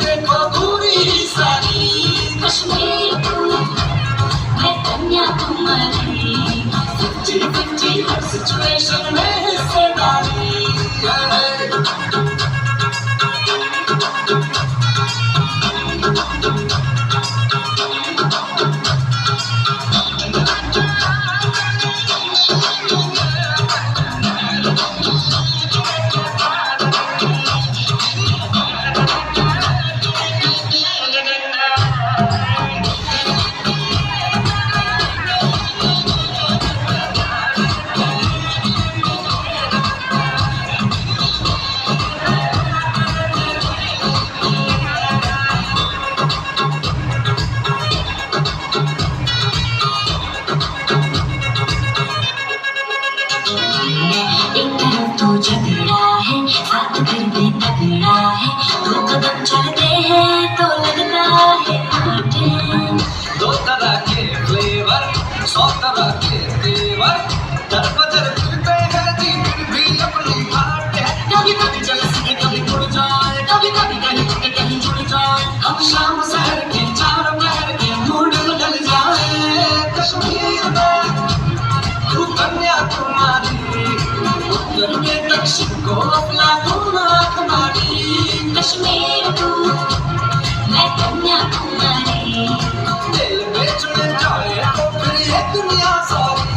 देखो पूरी सारी कश्मीर मैं कन्याकुमारी 50-50 हर सिचुएशन में हिस्सेदारी झगड़ा है साथ फिर भी तगड़ा है 2 कदम चलते हैं तो लगता है आटे दो तरह के फ्लेवर 100 तरह के तेवर दर बदर फिरते हैं जी फिर भी अपनी बात है कभी कभी चल सके कभी उड़ जाए कभी कभी कहीं छुटे कहीं जुड़ जाए हम शाम शहर के 4 पहर के मूड बदल जाए कश्मीर में तू कन्याकुमारी उत्तर में दक्षिण को अपना आँख मारी कश्मीर तू मैं कन्याकुमारी दिल में जुड़ जाए तो फिर ये दुनिया सारी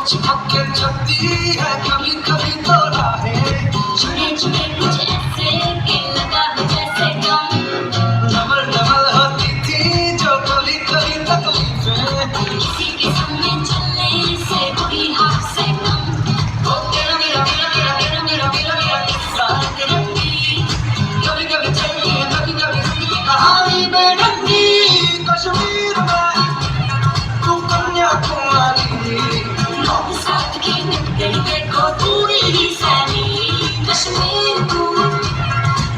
चिपक के चलती है कभी कभी तो राहें जुड़े जुड़े कुछ ऐसे कि लगा है जैसे गम डबल होती थी जो कभी कभी तकलीफें किसी के सामने चलने से बुरी हाथ से कम वो तेरा मेरा किस्सा तिरंगी कभी कभी चलती है कभी कभी जिंदगी कहानी बेढंगी कश्मीर में तू कन्याकुमारी लोग साथ की मिट गई देखो पूरी ही सारी कश्मीर तू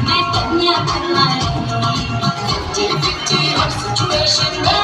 मैं कन्याकुमारी 50-50 हर सिचुएशन में